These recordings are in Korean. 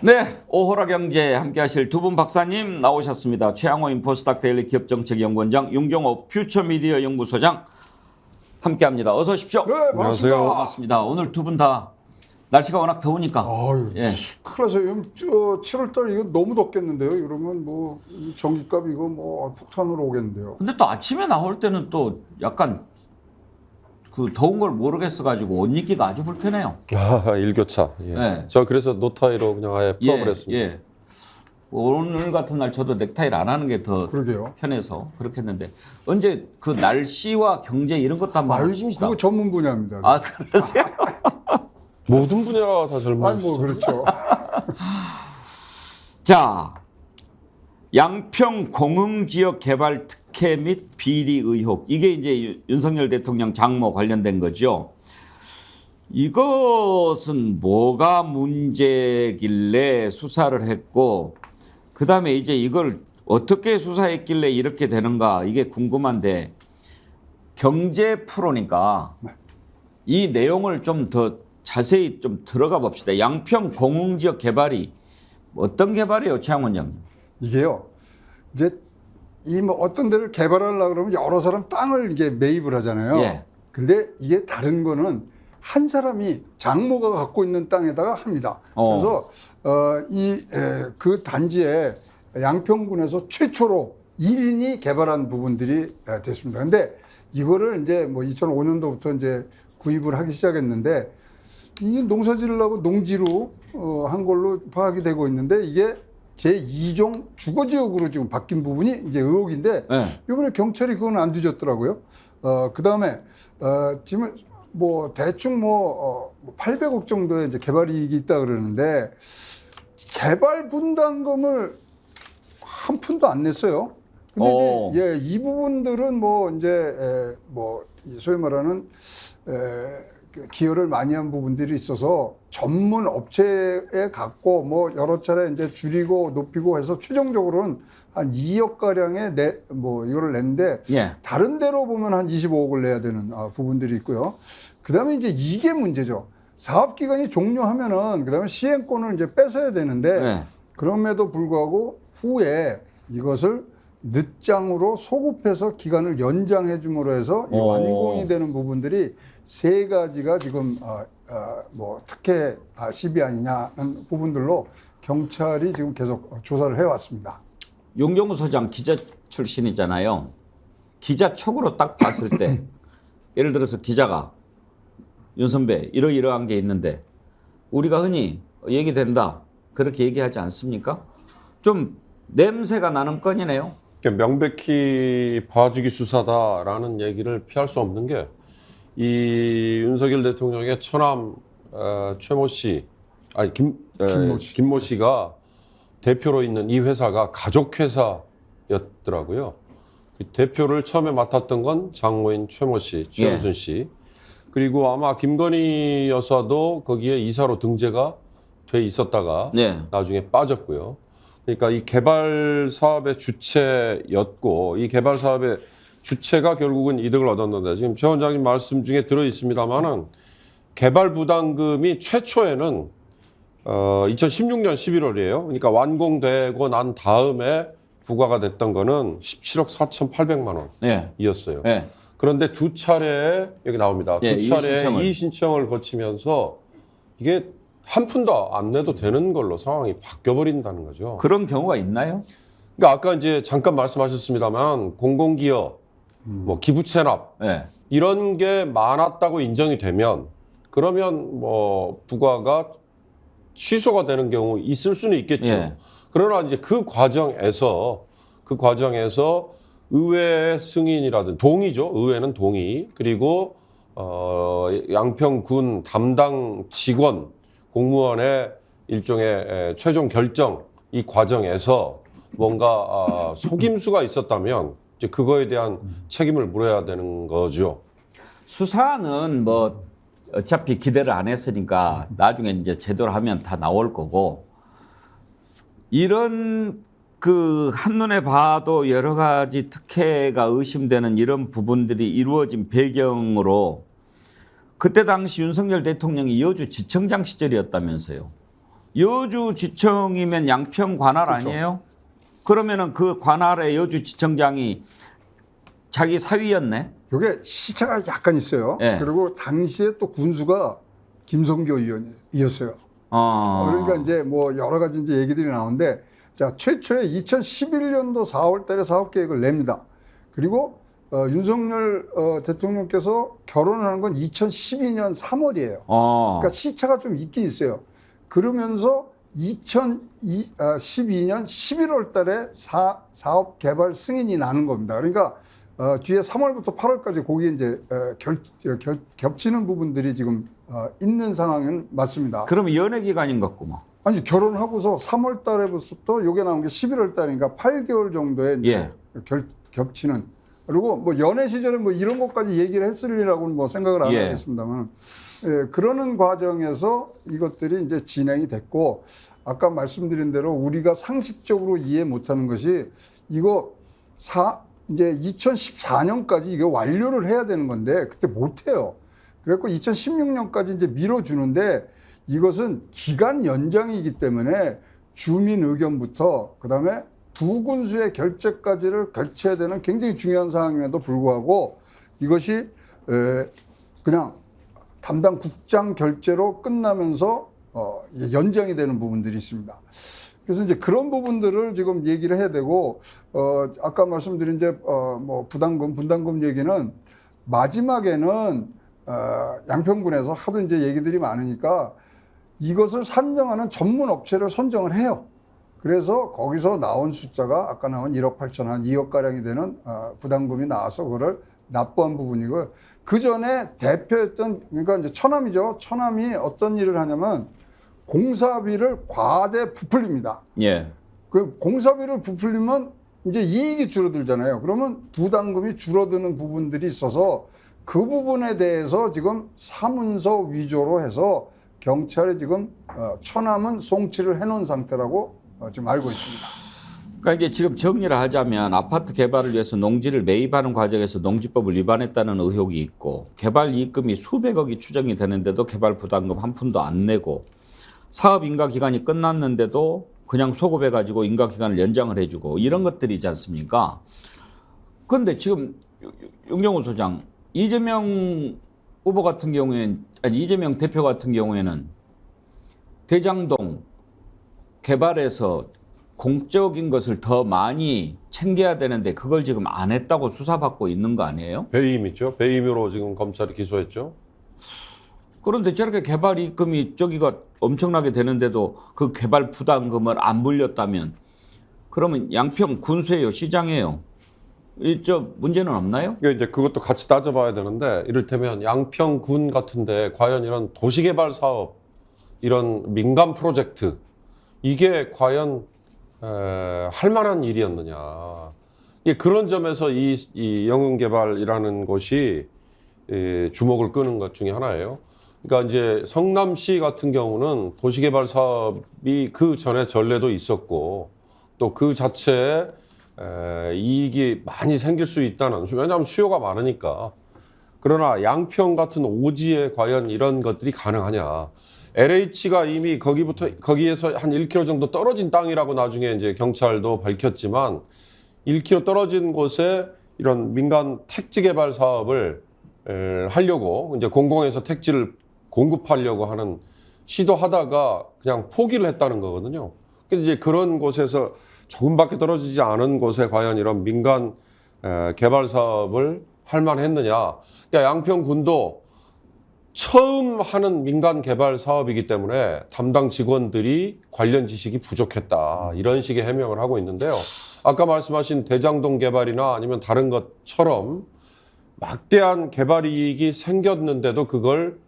네, 오호라 경제 함께 하실 두 분 박사님 나오셨습니다. 최양호 인포스닥 데일리 기업정책연구원장, 윤경호 퓨처미디어 연구소장 함께 합니다. 어서 오십시오. 네, 반갑습니다. 반갑습니다. 오늘 두 분 다 날씨가 워낙 더우니까. 아유, 예. 큰일 났어요. 7월달 이거 너무 덥겠는데요. 이러면 뭐 이 전기값 이거 뭐 폭탄으로 오겠는데요. 근데 또 아침에 나올 때는 또 약간 그 더운 걸 모르겠어가지고 옷 입기가 아주 불편해요. 아, 일교차. 예. 네. 저 그래서 노타이로 그냥 아예 풀어버렸습니다. 예. 오늘 같은 날 저도 넥타이를 안 하는 게 더 그러게요. 편해서 그렇게 했는데 언제 그 날씨와 경제 이런 것도 한번 아이고, 하십시다. 그거 전문 분야입니다. 아, 그러세요? 모든 분야가 다 아니, 젊으시죠. 뭐 그렇죠. 자, 양평 공흥지역 개발 특혜 및 비리 의혹. 이게 이제 윤석열 대통령 장모 관련된 거죠. 이것은 뭐가 문제길래 수사를 했고, 그 다음에 이제 이걸 어떻게 수사했길래 이렇게 되는가, 이게 궁금한데, 경제 프로니까 이 내용을 좀 더 자세히 좀 들어가 봅시다. 양평 공흥지역 개발이 어떤 개발이에요, 최양원 원장님? 이게요. 이제 이 뭐 어떤 데를 개발하려고 그러면 여러 사람 땅을 이게 매입을 하잖아요. 예. 근데 이게 다른 거는 한 사람이 장모가 갖고 있는 땅에다가 합니다. 그래서 그 단지에 양평군에서 최초로 1인이 개발한 부분들이 됐습니다. 근데 이거를 이제 뭐 2005년도부터 이제 구입을 하기 시작했는데 이 농사지으려고 농지로 한 걸로 파악이 되고 있는데 이게 제2종 주거지역으로 지금 바뀐 부분이 이제 의혹인데 네. 이번에 경찰이 그건 안 뒤졌더라고요. 그 다음에 지금 뭐 대충 800억 정도의 이제 개발 이익이 있다 그러는데 개발 분담금을 한 푼도 안 냈어요. 근데 이제 이 부분들은 뭐 이제 소위 말하는 기여를 많이 한 부분들이 있어서 전문 업체에 갖고 뭐 여러 차례 이제 줄이고 높이고 해서 최종적으로는 한 2억 가량의 이거를 냈는데 예. 다른 데로 보면 한 25억을 내야 되는 부분들이 있고요. 그다음에 이제 이게 문제죠. 사업 기간이 종료하면은 그다음에 시행권을 이제 뺏어야 되는데 네. 그럼에도 불구하고 후에 이것을 늦장으로 소급해서 기간을 연장해 줌으로 해서 이 완공이 되는 부분들이 세 가지가 지금 뭐 특혜 시비 아니냐는 부분들로 경찰이 지금 계속 조사를 해왔습니다. 윤경호 소장 기자 출신이잖아요. 기자 촉으로 딱 봤을 때 예를 들어서 기자가 윤 선배 이러이러한 게 있는데 우리가 흔히 얘기된다 그렇게 얘기하지 않습니까? 좀 냄새가 나는 건이네요. 명백히 봐주기 수사다라는 얘기를 피할 수 없는 게 이 윤석열 대통령의 처남 최모 씨, 아니 김모 씨가 대표로 있는 이 회사가 가족 회사였더라고요. 대표를 처음에 맡았던 건 장모인 최모 씨, 최우순 씨. 그리고 아마 김건희 여사도 거기에 이사로 등재가 돼 있었다가 나중에 빠졌고요. 그러니까 이 개발 사업의 주체였고 이 개발 사업의 주체가 결국은 이득을 얻었는데 지금 최 원장님 말씀 중에 들어 있습니다만은 개발 부담금이 최초에는 2016년 11월이에요. 그러니까 완공되고 난 다음에 부과가 됐던 거는 17억 4,800만 원이었어요. 그런데 두 차례 여기 나옵니다. 두 차례 이의 신청을 거치면서 이게 한 푼도 안 내도 되는 걸로 상황이 바뀌어버린다는 거죠. 그런 경우가 있나요? 그러니까 아까 이제 잠깐 말씀하셨습니다만 공공기업, 뭐 기부채납 이런 게 많았다고 인정이 되면 그러면 뭐 부과가 취소가 되는 경우 있을 수는 있겠죠. 그러나 이제 그 과정에서 의회 승인이라든 동의죠. 의회는 동의 그리고 양평군 담당 직원 공무원의 일종의 최종 결정 이 과정에서 뭔가 속임수가 있었다면 이제 그거에 대한 책임을 물어야 되는 거죠. 수사는 뭐 어차피 기대를 안 했으니까 나중에 이제 제대로 하면 다 나올 거고 이런 그 한눈에 봐도 여러 가지 특혜가 의심되는 이런 부분들이 이루어진 배경으로 그때 당시 윤석열 대통령이 여주 지청장 시절이었다면서요. 여주지청이면 양평 관할 그렇죠. 아니에요? 그러면은 그 관할의 여주지청장이 자기 사위였네. 이게 시차가 약간 있어요. 예. 그리고 당시에 또 군수가 김성교 의원이었어요. 그러니까 이제 뭐 여러 가지 이제 얘기들이 나오는데, 자, 최초에 2011년도 4월 달에 사업 계획을 냅니다. 그리고 윤석열 대통령께서 결혼하는 건 2012년 3월이에요. 그러니까 시차가 좀 있긴 있어요. 그러면서 2012년 11월 달에 사업 개발 승인이 나는 겁니다. 그러니까 뒤에 3월부터 8월까지 거기에 이제 겹치는 부분들이 지금 있는 상황은 맞습니다. 그러면 연애 기간인 것 같구만. 아니, 결혼하고서 3월 달에부터 요게 나온 게 11월 달이니까 8개월 정도에 이제 겹치는. 그리고 뭐 연애 시절에 뭐 이런 것까지 얘기를 했으리라고는 뭐 생각을 안 하겠습니다만, 그러는 과정에서 이것들이 이제 진행이 됐고, 아까 말씀드린 대로 우리가 상식적으로 이해 못하는 것이 이거 이제 2014년까지 이게 완료를 해야 되는 건데 그때 못해요. 그래갖고 2016년까지 이제 밀어주는데, 이것은 기간 연장이기 때문에 주민 의견부터 그다음에 부군수의 결재까지를 거쳐야 되는 굉장히 중요한 사항임에도 불구하고 이것이 그냥 담당 국장 결재로 끝나면서 연장이 되는 부분들이 있습니다. 그래서 이제 그런 부분들을 지금 얘기를 해야 되고, 아까 말씀드린 이제 뭐 분담금 얘기는 마지막에는 양평군에서 하도 이제 얘기들이 많으니까 이것을 산정하는 전문 업체를 선정을 해요. 그래서 거기서 나온 숫자가 아까 나온 1억 8천 한 2억 가량이 되는 부담금이 나와서 그거를 납부한 부분이고, 그 전에 대표였던, 그러니까 이제 처남이죠. 처남이 어떤 일을 하냐면 공사비를 과대 부풀립니다. 예. 그 공사비를 부풀리면 이제 이익이 줄어들잖아요. 그러면 부담금이 줄어드는 부분들이 있어서 그 부분에 대해서 지금 사문서 위조로 해서 경찰에 지금 처남은 송치를 해놓은 상태라고 지금 알고 있습니다. 그러니까 이제 지금 정리를 하자면 아파트 개발을 위해서 농지를 매입하는 과정에서 농지법을 위반했다는 의혹이 있고, 개발 이익금이 수백억이 추정이 되는데도 개발 부담금 한 푼도 안 내고, 사업 인가 기간이 끝났는데도 그냥 소급해가지고 인가 기간을 연장을 해주고, 이런 것들이지 않습니까? 그런데 지금 윤경호 소장, 이재명 후보 같은 경우에는, 아니 이재명 대표 같은 경우에는 대장동 개발에서 공적인 것을 더 많이 챙겨야 되는데 그걸 지금 안 했다고 수사받고 있는 거 아니에요? 배임이죠. 배임으로 지금 검찰이 기소했죠. 그런데 저렇게 개발 이익금이 저기가 엄청나게 되는데도 그 개발 부담금을 안 물렸다면, 그러면 양평 군수예요, 시장이에요? 저 문제는 없나요? 이제 그것도 같이 따져봐야 되는데, 이를테면 양평군 같은데 과연 이런 도시개발 사업, 이런 민간 프로젝트, 이게 과연 할 만한 일이었느냐. 그런 점에서 이 영흥개발이라는 곳이 주목을 끄는 것 중에 하나예요. 그러니까 이제 성남시 같은 경우는 도시개발 사업이 그 전에 전례도 있었고, 또 그 자체에 이익이 많이 생길 수 있다는, 왜냐하면 수요가 많으니까. 그러나 양평 같은 오지에 과연 이런 것들이 가능하냐. LH가 이미 거기에서 한 1km 정도 떨어진 땅이라고 나중에 이제 경찰도 밝혔지만, 1km 떨어진 곳에 이런 민간 택지 개발 사업을 하려고, 이제 공공에서 택지를 공급하려고 하는 시도하다가 그냥 포기를 했다는 거거든요. 근데 이제 그런 곳에서 조금밖에 떨어지지 않은 곳에 과연 이런 민간 개발 사업을 할 만했느냐. 그러니까 양평군도 처음 하는 민간 개발 사업이기 때문에 담당 직원들이 관련 지식이 부족했다, 이런 식의 해명을 하고 있는데요. 아까 말씀하신 대장동 개발이나 아니면 다른 것처럼 막대한 개발 이익이 생겼는데도 그걸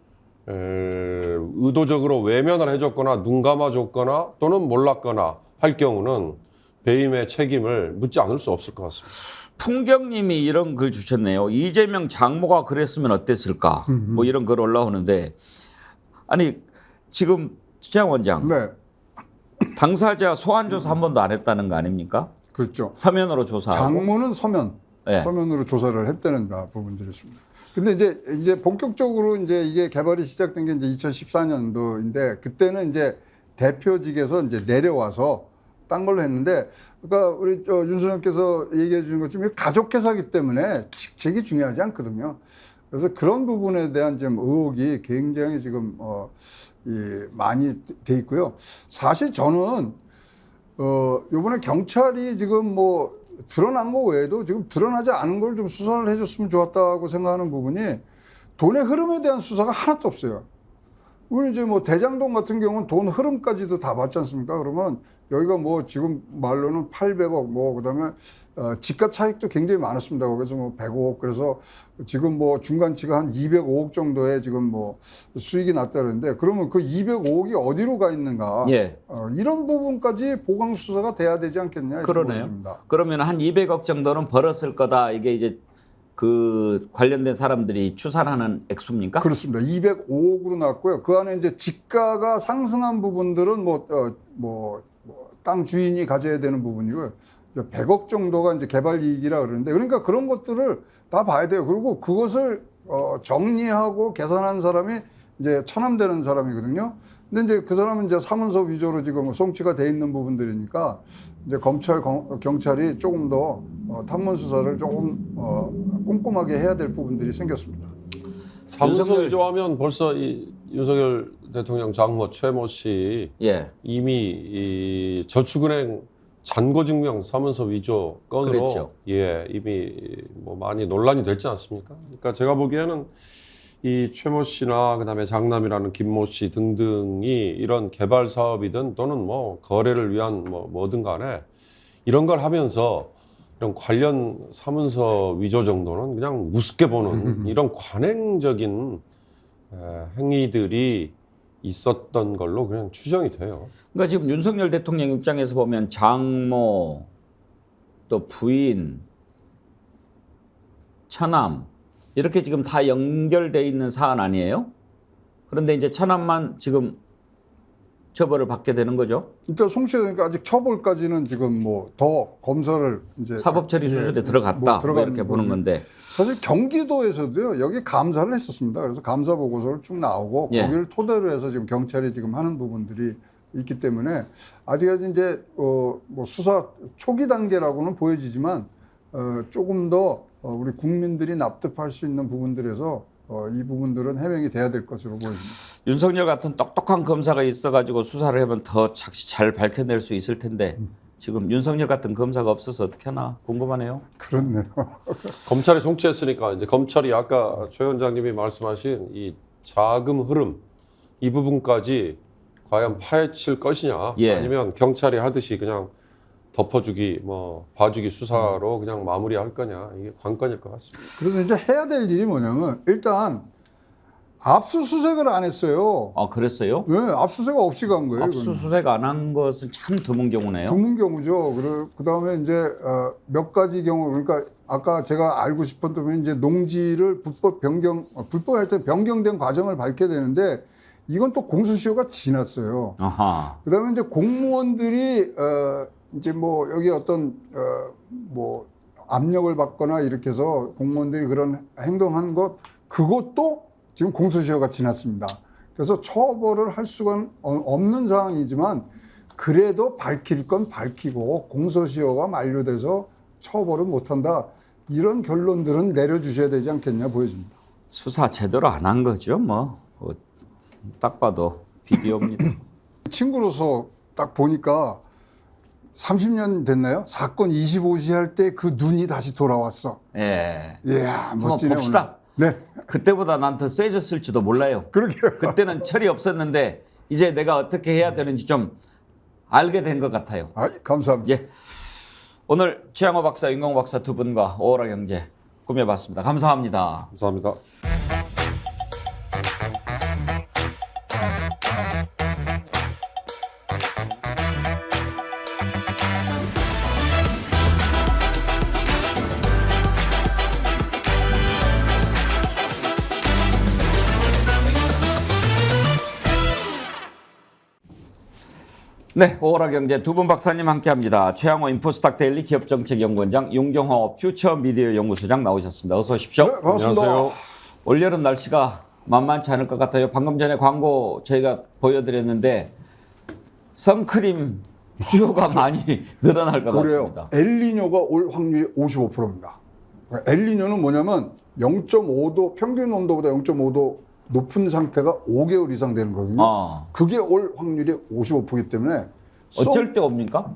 의도적으로 외면을 해줬거나 눈 감아줬거나 또는 몰랐거나 할 경우는 배임의 책임을 묻지 않을 수 없을 것 같습니다. 풍경님이 이런 글 주셨네요. 이재명 장모가 그랬으면 어땠을까? 뭐 이런 글 올라오는데, 아니 지금 시장 원장, 네, 당사자 소환 조사 한 번도 안 했다는 거 아닙니까? 그렇죠. 서면으로 조사하고. 장모는 서면으로 조사를 했다는 부분들이 있습니다. 근데 이제 본격적으로 이제 이게 개발이 시작된 게 이제 2014년도인데, 그때는 이제 대표직에서 이제 내려와서 딴 걸로 했는데, 그러니까 우리 윤석열께서 얘기해 주신 것처럼 가족 회사이기 때문에 직책이 중요하지 않거든요. 그래서 그런 부분에 대한 좀 의혹이 굉장히 지금 많이 돼 있고요. 사실 저는 이번에 경찰이 지금 뭐 드러난 거 외에도 지금 드러나지 않은 걸 좀 수사를 해줬으면 좋았다고 생각하는 부분이, 돈의 흐름에 대한 수사가 하나도 없어요. 우리 이제 뭐 대장동 같은 경우는 돈 흐름까지도 다 봤지 않습니까? 그러면 여기가 뭐 지금 말로는 800억, 뭐 그다음에 지가 차익도 굉장히 많았습니다. 그래서 뭐 105억, 그래서 지금 뭐 중간치가 한 205억 정도의 지금 뭐 수익이 났다 그러는데, 그러면 그 205억이 어디로 가 있는가? 예. 이런 부분까지 보강 수사가 돼야 되지 않겠냐? 그러네요. 보여집니다. 그러면 한 200억 정도는 벌었을 거다. 이게 이제 그 관련된 사람들이 추산하는 액수입니까? 그렇습니다. 205억으로 나왔고요. 그 안에 이제 지가가 상승한 부분들은 땅 주인이 가져야 되는 부분이고요. 100억 정도가 이제 개발 이익이라 그러는데, 그러니까 그런 것들을 다 봐야 돼요. 그리고 그것을 정리하고 계산한 사람이 이제 처남되는 사람이거든요. 근데 이제 그 사람은 이제 사문서 위조로 지금 송치가 돼 있는 부분들이니까, 이제 경찰이 조금 더 탐문 수사를 조금 꼼꼼하게 해야 될 부분들이 생겼습니다. 사문서 위조하면 벌써 이 윤석열 대통령 장모 최모 씨 예. 이미 이 저축은행 잔고증명 사문서 위조 건으로 그랬죠. 예, 이미 뭐 많이 논란이 됐지 않습니까? 그러니까 제가 보기에는 이 최모 씨나 그다음에 장남이라는 김모 씨 등등이 이런 개발 사업이든 또는 뭐 거래를 위한 뭐든 간에 이런 걸 하면서 이런 관련 사문서 위조 정도는 그냥 우습게 보는 이런 관행적인 행위들이 있었던 걸로 그냥 추정이 돼요. 그러니까 지금 윤석열 대통령 입장에서 보면 장모, 또 부인, 처남 이렇게 지금 다 연결돼 있는 사안 아니에요? 그런데 이제 처남만 지금 처벌을 받게 되는 거죠? 일단 송치되니까 아직 처벌까지는 지금 뭐 더 검사를 이제 사법처리 수술에 들어갔다 뭐 이렇게 보는 건데, 사실 경기도에서도요 여기 감사를 했었습니다. 그래서 감사 보고서를 쭉 나오고 예. 거기를 토대로 해서 지금 경찰이 지금 하는 부분들이 있기 때문에 아직까지 이제 뭐 수사 초기 단계라고는 보여지지만 조금 더 우리 국민들이 납득할 수 있는 부분들에서 이 부분들은 해명이 돼야 될 것으로 보입니다. 윤석열 같은 똑똑한 검사가 있어가지고 수사를 하면 더 잘 밝혀낼 수 있을 텐데 지금 윤석열 같은 검사가 없어서 어떻게 하나 궁금하네요. 그렇네요. 검찰이 송치했으니까 이제 검찰이 아까 최 원장님이 말씀하신 이 자금 흐름 이 부분까지 과연 파헤칠 것이냐, 예. 아니면 경찰이 하듯이 그냥 덮어주기, 뭐 봐주기 수사로 그냥 마무리할 거냐, 이게 관건일 것 같습니다. 그래서 이제 해야 될 일이 뭐냐면 일단 압수수색을 안 했어요. 아, 그랬어요? 네, 압수수색 없이 간 거예요. 압수수색 안 한 것은 참 드문 경우네요. 드문 경우죠. 그다음에 이제 몇 가지 경우, 그러니까 아까 제가 알고 싶었던 건 이제 농지를 불법 할 때 변경된 과정을 밝혀야 되는데 이건 또 공소시효가 지났어요. 아하. 그다음에 이제 공무원들이 이제 뭐 여기 어떤 뭐 압력을 받거나 이렇게 해서 공무원들이 그런 행동한 것, 그것도 지금 공소시효가 지났습니다. 그래서 처벌을 할 수가 없는 상황이지만 그래도 밝힐 건 밝히고 공소시효가 만료돼서 처벌을 못한다, 이런 결론들은 내려주셔야 되지 않겠냐 보여집니다. 수사 제대로 안 한 거죠, 뭐. 딱 봐도 비디오입니다. 친구로서 딱 보니까 30년 됐나요? 사건 25시 할 때 그 눈이 다시 돌아왔어. 예. 이야, 한번 멋지네. 봅시다. 오늘. 네, 그때보다 난 더 세졌을지도 몰라요. 그러게요. 그때는 철이 없었는데 이제 내가 어떻게 해야 되는지 좀 알게 된 것 같아요. 감사합니다. 예. 오늘 최양호 박사, 윤경호 박사 두 분과 오호라 경제 꾸며봤습니다. 감사합니다. 감사합니다. 네, 오호라 경제 두 분 박사님 함께합니다. 최양호 인포스탁 데일리 기업정책연구원장, 윤경호 퓨처미디어 연구소장 나오셨습니다. 어서 오십시오. 네, 반갑습니다. 안녕하세요. 올여름 날씨가 만만치 않을 것 같아요. 방금 전에 광고 저희가 보여드렸는데 선크림 수요가 많이 늘어날 것 올해요. 같습니다. 엘니뇨가 올 확률이 55%입니다. 엘니뇨는 뭐냐면 0.5도 평균 온도보다 0.5도 높은 상태가 5개월 이상 되는 거거든요. 그게 올 확률이 55%이기 때문에 어쩔 때 옵니까?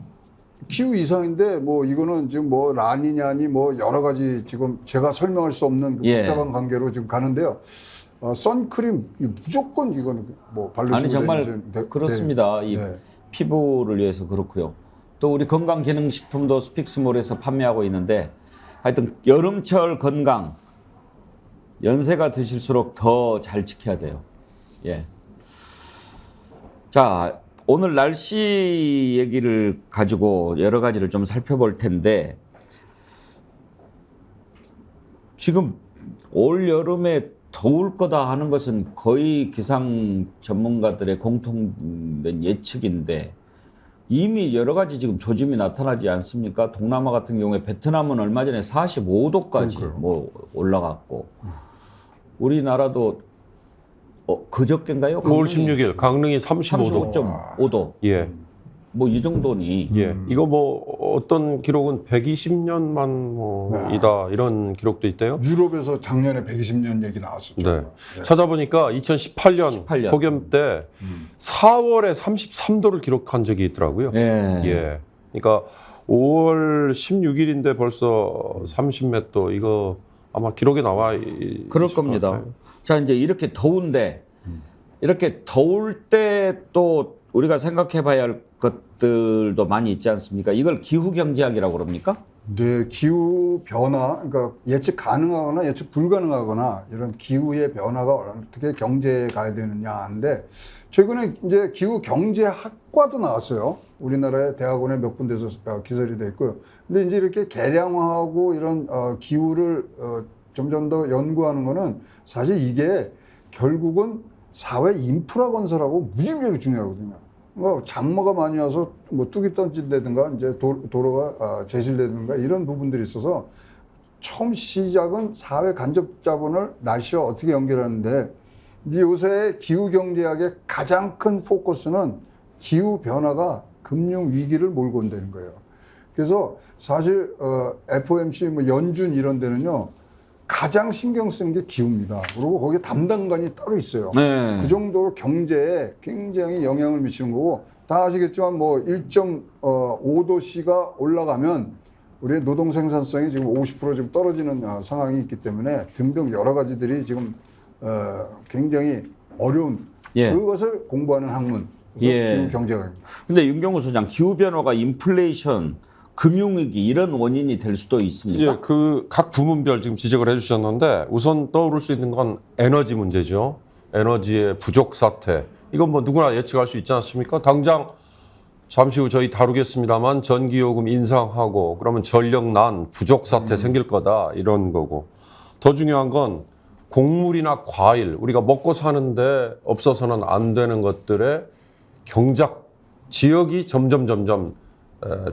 기후 이상인데 뭐 이거는 지금 뭐 라니냐니 뭐 여러 가지 지금 제가 설명할 수 없는 그 예. 복잡한 관계로 지금 가는데요. 선크림 무조건 이거는 뭐 바르시고 아니 정말 다니셔야 그렇습니다. 이 네. 피부를 위해서 그렇고요. 또 우리 건강기능식품도 스픽스몰에서 판매하고 있는데 하여튼 여름철 건강 연세가 드실수록 더 잘 지켜야 돼요. 예. 자, 오늘 날씨 얘기를 가지고 여러 가지를 좀 살펴볼 텐데 지금 올 여름에 더울 거다 하는 것은 거의 기상 전문가들의 공통된 예측인데 이미 여러 가지 지금 조짐이 나타나지 않습니까? 동남아 같은 경우에 베트남은 얼마 전에 45도까지 그러니까요. 뭐 올라갔고 우리나라도 그저께인가요? 5월 16일 강릉이 35도. 35.5도. 예. 뭐 이 정도니. 예. 이거 뭐 어떤 기록은 120년만 뭐이다 이런 기록도 있대요. 유럽에서 작년에 120년 얘기 나왔었죠. 네. 찾아보니까 2018년 18년. 폭염 때 4월에 33도를 기록한 적이 있더라고요. 예. 예. 그러니까 5월 16일인데 벌써 30몇 도 이거 아마 기록에 나와 그럴 있을 것 겁니다. 같아요. 자, 이제 이렇게 더운데 이렇게 더울 때 또 우리가 생각해 봐야 할 것들도 많이 있지 않습니까? 이걸 기후 경제학이라고 그럽니까? 네, 기후 변화, 그러니까 예측 가능하거나 예측 불가능하거나 이런 기후의 변화가 어떻게 경제에 가야 되느냐 하는데 최근에 이제 기후 경제학과도 나왔어요. 우리나라의 대학원에 몇 군데서 기설이 돼 있고요. 근데 이제 이렇게 개량화하고 이런 기후를 점점 더 연구하는 거는 사실 이게 결국은 사회 인프라 건설하고 무지무지하게 중요하거든요. 뭐 장마가 많이 와서 뭐 뚝이 던진다든가 이제 도로가 제실되든가 이런 부분들이 있어서 처음 시작은 사회 간접 자본을 날씨와 어떻게 연결하는데 요새 기후 경제학의 가장 큰 포커스는 기후 변화가 금융 위기를 몰고 온다는 거예요. 그래서 사실 FOMC 뭐 연준 이런 데는요 가장 신경 쓰는 게 기후입니다. 그리고 거기에 담당관이 따로 있어요. 네. 그 정도로 경제에 굉장히 영향을 미치는 거고 다 아시겠지만 뭐 1.5도씨가 올라가면 우리의 노동 생산성이 지금 50% 지금 떨어지는 상황이 있기 때문에 등등 여러 가지들이 지금 굉장히 어려운 예. 그것을 공부하는 학문. 그래서 예. 기후 경제학입니다. 근데 윤경호 소장, 기후 변화가 인플레이션, 금융위기 이런 원인이 될 수도 있습니까? 이제 그 각 부문별 지금 지적을 해주셨는데 우선 떠오를 수 있는 건 에너지 문제죠. 에너지의 부족 사태. 이건 뭐 누구나 예측할 수 있지 않습니까? 당장 잠시 후 저희 다루겠습니다만 전기요금 인상하고 그러면 전력난 부족 사태 생길 거다 이런 거고 더 중요한 건 곡물이나 과일 우리가 먹고 사는데 없어서는 안 되는 것들의 경작 지역이 점점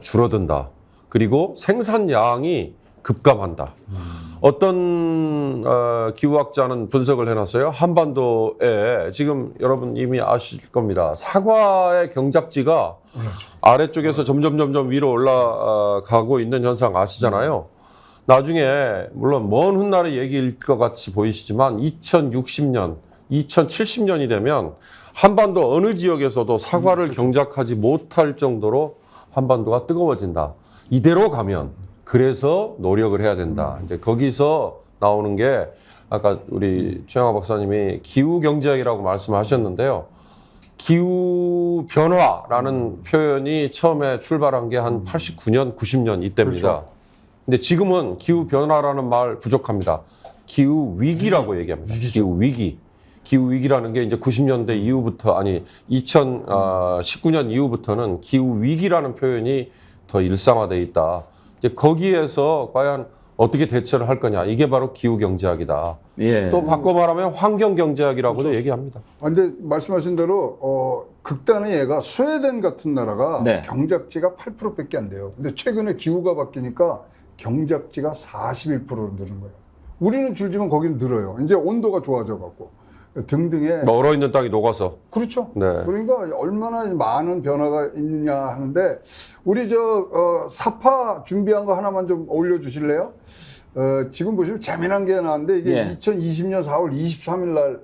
줄어든다. 그리고 생산량이 급감한다. 어떤 기후학자는 분석을 해놨어요. 한반도에 지금 여러분 이미 아실 겁니다. 사과의 경작지가 아래쪽에서 점점 위로 올라가고 있는 현상 아시잖아요. 나중에 물론 먼 훗날의 얘기일 것 같이 보이시지만 2060년, 2070년이 되면 한반도 어느 지역에서도 사과를 경작하지 못할 정도로 한반도가 뜨거워진다. 이대로 가면 그래서 노력을 해야 된다. 이제 거기서 나오는 게 아까 우리 최영하 박사님이 기후 경제학이라고 말씀하셨는데요. 기후 변화라는 표현이 처음에 출발한 게 한 89년, 90년 이때입니다. 그렇죠. 근데 지금은 기후 변화라는 말 부족합니다. 기후 위기라고 얘기합니다. 기후 위기. 기후 위기라는 게 이제 90년대 이후부터 아니 2019년 이후부터는 기후 위기라는 표현이 더 일상화돼 있다. 이제 거기에서 과연 어떻게 대처를 할 거냐. 이게 바로 기후 경제학이다. 예. 또 바꿔 말하면 환경 경제학이라고도 그렇죠. 얘기합니다. 근데 말씀하신 대로 극단의 예가 스웨덴 같은 나라가 네. 경작지가 8%밖에 안 돼요. 근데 최근에 기후가 바뀌니까 경작지가 41%로 늘은 거예요. 우리는 줄지만 거기는 늘어요. 이제 온도가 좋아져 갖고. 등등의 뭐 얼어 있는 땅이 녹아서. 그렇죠. 네. 그러니까 얼마나 많은 변화가 있느냐 하는데 우리 사파 준비한 거 하나만 좀 올려주실래요? 지금 보시면 재미난 게 나왔는데 이게 예. 2020년 4월 23일 날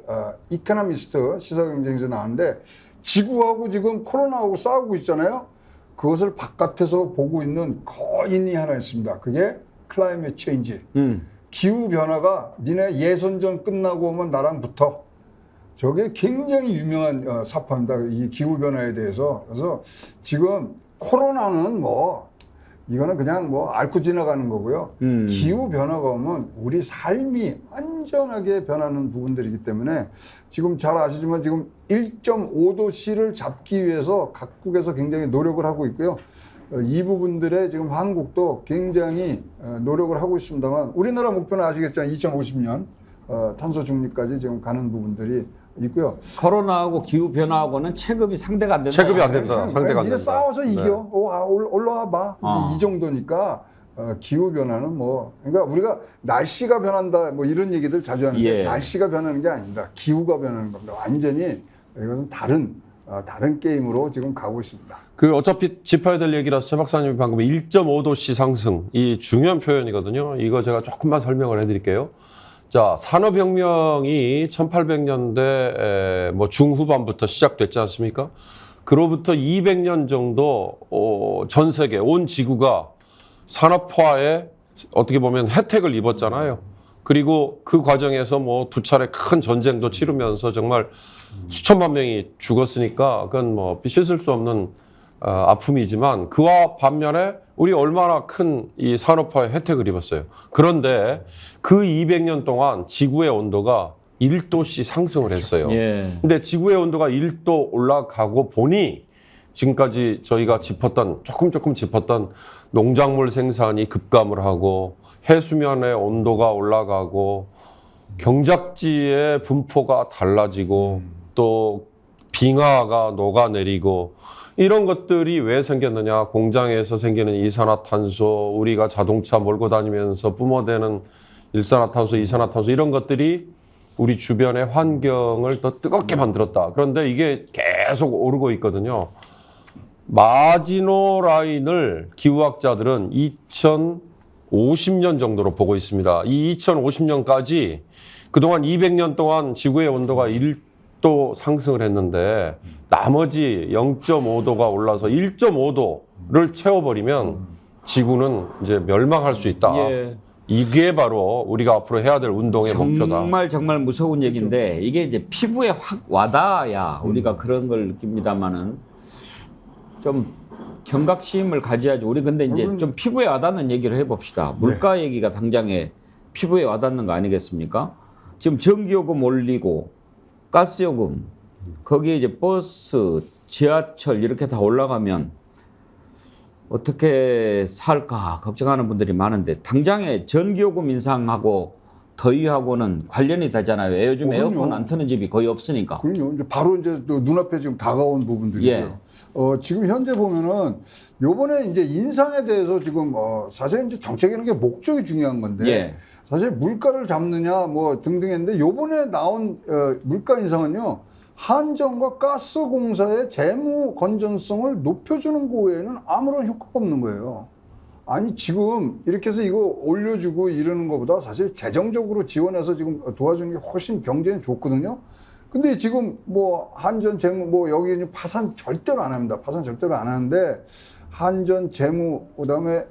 이코노미스트 시사경쟁에서 나왔는데 지구하고 지금 코로나하고 싸우고 있잖아요. 그것을 바깥에서 보고 있는 거인이 하나 있습니다. 그게 클라이밋 체인지. 기후 변화가 니네 예선전 끝나고 오면 나랑 붙어. 저게 굉장히 유명한 사파입니다. 이 기후 변화에 대해서. 그래서 지금 코로나는 이거는 그냥 앓고 지나가는 거고요. 기후 변화가 오면 우리 삶이 완전하게 변하는 부분들이기 때문에 지금 잘 아시지만 지금 1.5도씨를 잡기 위해서 각국에서 굉장히 노력을 하고 있고요. 이 부분들에 지금 한국도 굉장히 노력을 하고 있습니다만 우리나라 목표는 아시겠지만 2050년 탄소 중립까지 지금 가는 부분들이 있고요. 코로나하고 기후 변화하고는 체급이 상대가 안 된다. 체급이 안 된다. 상대가 안 된다. 싸워서 네. 이겨. 올라와 봐. 이 정도니까 기후 변화는 그러니까 우리가 날씨가 변한다 이런 얘기들 자주 하는데 예. 날씨가 변하는 게 아닙니다. 기후가 변하는 겁니다. 완전히 이것은 다른 게임으로 지금 가고 있습니다. 어차피 짚어야 될 얘기라서 최 박사님이 방금 1.5도씨 상승, 이 중요한 표현이거든요. 이거 제가 조금만 설명을 해드릴게요. 자, 산업혁명이 1800년대 중후반부터 시작됐지 않습니까? 그로부터 200년 정도 전 세계, 온 지구가 산업화에 어떻게 보면 혜택을 입었잖아요. 그리고 그 과정에서 두 차례 큰 전쟁도 치르면서 정말 수천만 명이 죽었으니까 그건 씻을 수 없는 아픔이지만 그와 반면에 우리 얼마나 큰 이 산업화의 혜택을 입었어요. 그런데 그 200년 동안 지구의 온도가 1도씩 상승을 했어요. 예. 근데 지구의 온도가 1도 올라가고 보니 지금까지 저희가 조금 짚었던 농작물 생산이 급감을 하고 해수면의 온도가 올라가고 경작지의 분포가 달라지고 또 빙하가 녹아내리고 이런 것들이 왜 생겼느냐. 공장에서 생기는 이산화탄소, 우리가 자동차 몰고 다니면서 뿜어대는 일산화탄소, 이산화탄소 이런 것들이 우리 주변의 환경을 더 뜨겁게 만들었다. 그런데 이게 계속 오르고 있거든요. 마지노 라인을 기후학자들은 2050년 정도로 보고 있습니다. 이 2050년까지 그동안 200년 동안 지구의 온도가 1도 상승을 했는데 나머지 0.5도가 올라서 1.5도를 채워버리면 지구는 이제 멸망할 수 있다. 예. 이게 바로 우리가 앞으로 해야 될 운동의 목표다. 정말 무서운 얘기인데 이게 이제 피부에 확 와닿아야 우리가 그런 걸 느낍니다만은 좀 경각심을 가져야지. 우리 근데 이제 좀 피부에 와닿는 얘기를 해봅시다. 물가 얘기가 당장에 피부에 와닿는 거 아니겠습니까? 지금 전기요금 올리고 가스요금 거기에 이제 버스, 지하철 이렇게 다 올라가면 어떻게 살까 걱정하는 분들이 많은데 당장에 전기요금 인상하고 더위하고는 관련이 되잖아요. 요즘 에어컨 안 트는 집이 거의 없으니까. 그럼요. 이제 바로 또 눈앞에 지금 다가온 부분들이고요. 예. 지금 현재 보면은 요번에 이제 인상에 대해서 지금 사실 이제 정책이라는 게 목적이 중요한 건데 예. 사실 물가를 잡느냐 등등 했는데 요번에 나온 물가 인상은요. 한전과 가스공사의 재무 건전성을 높여주는 거 외에는 아무런 효과가 없는 거예요. 아니 지금 이렇게 해서 이거 올려주고 이러는 것보다 사실 재정적으로 지원해서 지금 도와주는 게 훨씬 경제에 좋거든요. 근데 지금 한전 재무 여기 파산 절대로 안 합니다. 파산 절대로 안 하는데 한전 재무 그다음에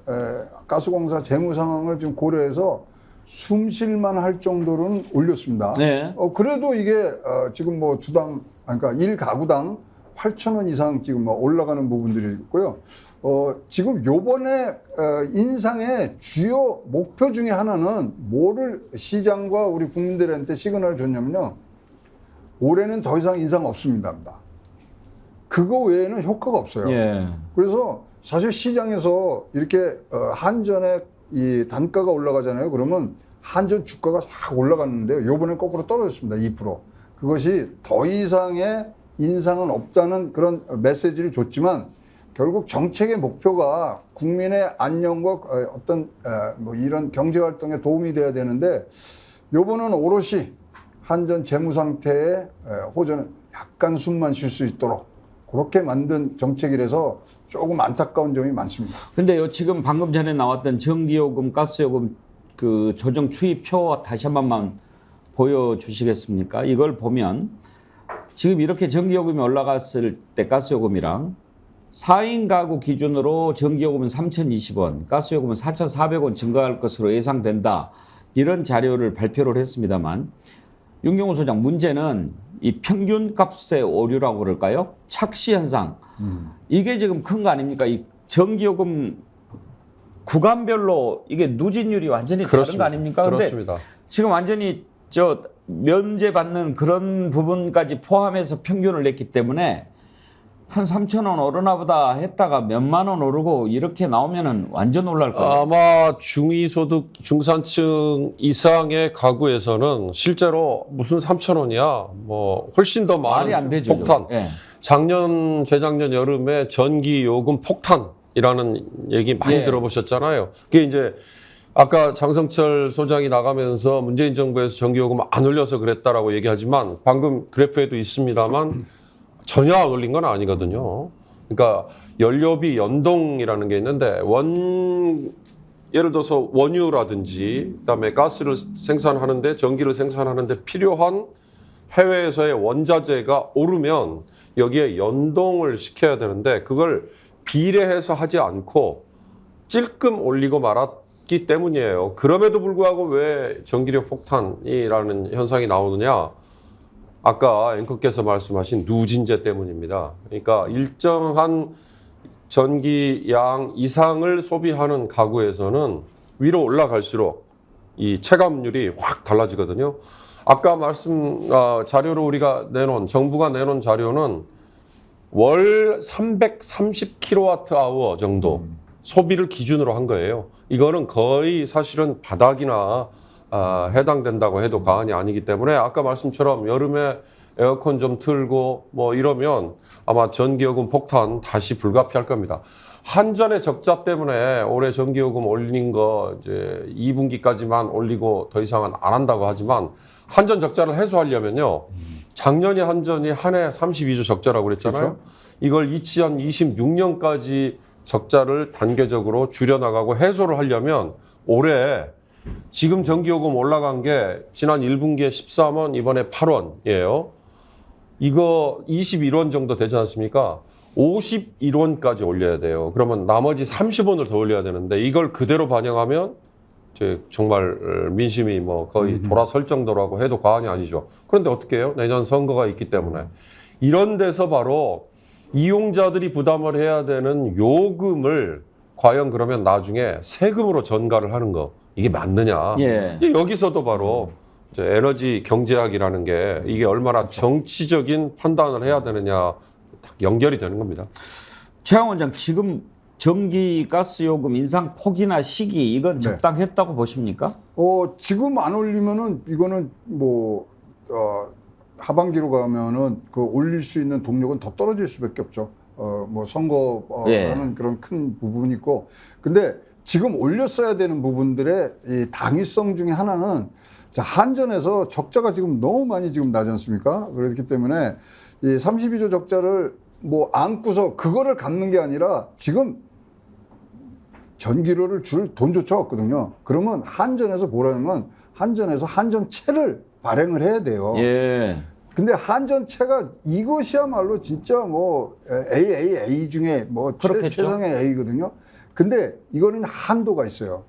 가스공사 재무 상황을 지금 고려해서 숨쉴만 할 정도로는 올렸습니다. 네. 그래도 이게 지금 주당 그러니까 1가구당 8,000원 이상 지금 올라가는 부분들이 있고요. 지금 요번에 인상의 주요 목표 중에 하나는 뭐를 시장과 우리 국민들한테 시그널을 줬냐면요. 올해는 더 이상 인상 없습니다. 그거 외에는 효과가 없어요. 예. 그래서 사실 시장에서 이렇게 한전의 이 단가가 올라가잖아요. 그러면 한전 주가가 확 올라갔는데요. 요번에 거꾸로 떨어졌습니다. 2%. 그것이 더 이상의 인상은 없다는 그런 메시지를 줬지만 결국 정책의 목표가 국민의 안녕과 어떤 이런 경제 활동에 도움이 돼야 되는데 요번은 오롯이 한전 재무 상태에 호전은 약간 숨만 쉴 수 있도록 그렇게 만든 정책이라서 조금 안타까운 점이 많습니다. 근데요, 지금 방금 전에 나왔던 전기요금, 가스요금 그 조정 추이표 다시 한 번만 보여주시겠습니까? 이걸 보면 지금 이렇게 전기요금이 올라갔을 때 가스요금이랑 4인 가구 기준으로 전기요금은 3,020원, 가스요금은 4,400원 증가할 것으로 예상된다. 이런 자료를 발표를 했습니다만 윤경호 소장, 문제는 이 평균값의 오류라고 그럴까요? 착시 현상. 이게 지금 큰 거 아닙니까? 이 전기요금 구간별로 이게 누진율이 완전히 다른 거 아닙니까? 근데 그렇습니다. 지금 완전히 저 면제받는 그런 부분까지 포함해서 평균을 냈기 때문에 한 3,000원 오르나 보다 했다가 몇만 원 오르고 이렇게 나오면은 완전 놀랄 거예요. 아마 중위소득 중산층 이상의 가구에서는 실제로 무슨 3,000원이야, 뭐 훨씬 더 말이 안 많은 되죠. 폭탄. 예. 작년, 재작년 여름에 전기 요금 폭탄이라는 얘기 많이 예. 들어보셨잖아요. 그게 이제 아까 장성철 소장이 나가면서 문재인 정부에서 전기 요금 안 올려서 그랬다라고 얘기하지만 방금 그래프에도 있습니다만 전혀 안 올린 건 아니거든요. 그러니까 연료비 연동이라는 게 있는데 예를 들어서 원유라든지 그다음에 가스를 생산하는데 전기를 생산하는데 필요한 해외에서의 원자재가 오르면 여기에 연동을 시켜야 되는데 그걸 비례해서 하지 않고 찔끔 올리고 말았기 때문이에요. 그럼에도 불구하고 왜 전기료 폭탄이라는 현상이 나오느냐? 아까 앵커께서 말씀하신 누진제 때문입니다. 그러니까 일정한 전기 양 이상을 소비하는 가구에서는 위로 올라갈수록 이 체감률이 확 달라지거든요. 아까 자료로 우리가 정부가 내놓은 자료는 월 330kWh 정도 소비를 기준으로 한 거예요. 이거는 거의 사실은 바닥이나 해당된다고 해도 과언이 아니기 때문에 아까 말씀처럼 여름에 에어컨 좀 틀고 뭐 이러면 아마 전기요금 폭탄 다시 불가피할 겁니다. 한전의 적자 때문에 올해 전기요금 올린 거 이제 2분기까지만 올리고 더 이상은 안 한다고 하지만 한전 적자를 해소하려면요. 작년에 한전이 한 해 32조 적자라고 그랬잖아요. 그렇죠. 이걸 2026년까지 적자를 단계적으로 줄여나가고 해소를 하려면 올해 지금 전기요금 올라간 게 지난 1분기에 13원, 이번에 8원이에요. 이거 21원 정도 되지 않습니까? 51원까지 올려야 돼요. 그러면 나머지 30원을 더 올려야 되는데 이걸 그대로 반영하면 이제 정말 민심이 뭐 거의 돌아설 정도라고 해도 과언이 아니죠. 그런데 어떻게 해요? 내년 선거가 있기 때문에. 이런 데서 바로 이용자들이 부담을 해야 되는 요금을 과연 그러면 나중에 세금으로 전가를 하는 거 이게 맞느냐. 예. 여기서도 바로 이제 에너지 경제학이라는 게 이게 얼마나 정치적인 판단을 해야 되느냐 딱 연결이 되는 겁니다. 최양 원장, 지금 전기 가스 요금 인상 폭이나 시기 이건 네. 적당했다고 보십니까? 지금 안 올리면은 이거는 뭐 하반기로 가면은 그 올릴 수 있는 동력은 더 떨어질 수밖에 없죠. 뭐 선거 예. 하는 그런 큰 부분이 있고, 근데 지금 올렸어야 되는 부분들의 이 당위성 중에 하나는 자, 한전에서 적자가 지금 너무 많이 지금 나지 않습니까? 그렇기 때문에 이 32조 적자를 뭐 안고서 그거를 갚는 게 아니라 지금 전기료를 줄 돈조차 없거든요. 그러면 한전에서 뭐라면 한전에서 한전채를 발행을 해야 돼요. 예. 근데 한전채가 이것이야말로 진짜 뭐 A 중에 뭐 그렇겠죠. 최상의 A거든요. 근데 이거는 한도가 있어요.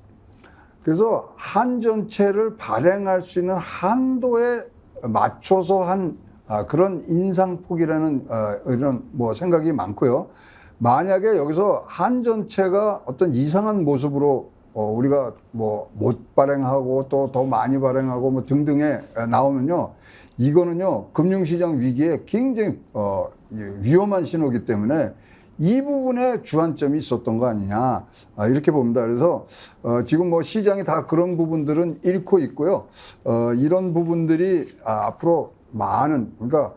그래서 한전채를 발행할 수 있는 한도에 맞춰서 한 그런 인상폭이라는 이런 뭐 생각이 많고요. 만약에 여기서 한전채가 어떤 이상한 모습으로 우리가 뭐 못 발행하고 또 더 많이 발행하고 뭐 등등에 나오면요, 이거는요 금융시장 위기에 굉장히 위험한 신호이기 때문에 이 부분에 주안점이 있었던 거 아니냐 이렇게 봅니다. 그래서 지금 뭐 시장이 다 그런 부분들은 잃고 있고요. 이런 부분들이 앞으로 많은, 그러니까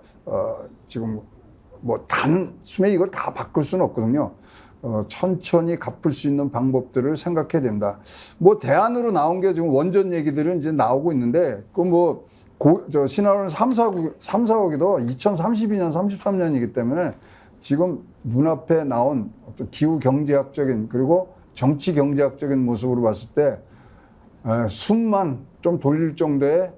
지금 뭐 단숨에 이걸 다 바꿀 수는 없거든요. 천천히 갚을 수 있는 방법들을 생각해야 된다. 뭐 대안으로 나온 게 지금 원전 얘기들은 이제 나오고 있는데 그 뭐 신화로는 3, 4억이도 2032년, 33년이기 때문에 지금 눈앞에 나온 어떤 기후 경제학적인 그리고 정치 경제학적인 모습으로 봤을 때 숨만 좀 돌릴 정도의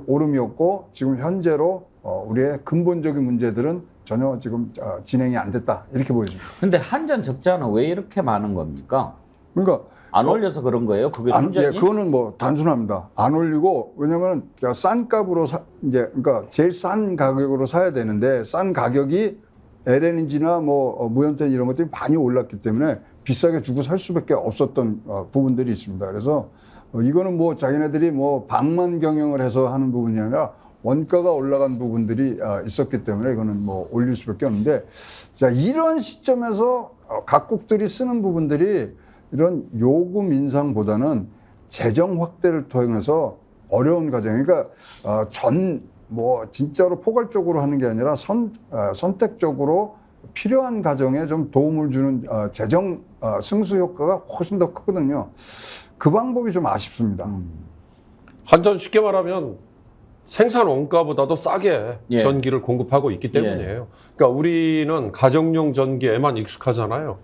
오름이었고 지금 현재로 우리의 근본적인 문제들은 전혀 지금 진행이 안 됐다 이렇게 보여집니다. 근데 한전 적자는 왜 이렇게 많은 겁니까? 그러니까 안 올려서 그런 거예요? 그게 순전히? 예, 그거는 뭐 단순합니다. 안 올리고 왜냐면은 싼 값으로 그러니까 제일 싼 가격으로 사야 되는데 싼 가격이 LNG나 뭐 무연탄 이런 것들이 많이 올랐기 때문에 비싸게 주고 살 수밖에 없었던 부분들이 있습니다. 그래서 이거는 뭐 자기네들이 뭐 방만 경영을 해서 하는 부분이 아니라 원가가 올라간 부분들이 있었기 때문에 이거는 뭐 올릴 수밖에 없는데 자 이런 시점에서 각국들이 쓰는 부분들이 이런 요금 인상보다는 재정 확대를 통해서 어려운 과정 그러니까 뭐 진짜로 포괄적으로 하는 게 아니라 선택적으로 필요한 가정에 좀 도움을 주는 재정 승수 효과가 훨씬 더 크거든요. 그 방법이 좀 아쉽습니다. 한전 쉽게 말하면 생산 원가보다도 싸게 예. 전기를 공급하고 있기 때문이에요. 그러니까 우리는 가정용 전기에만 익숙하잖아요.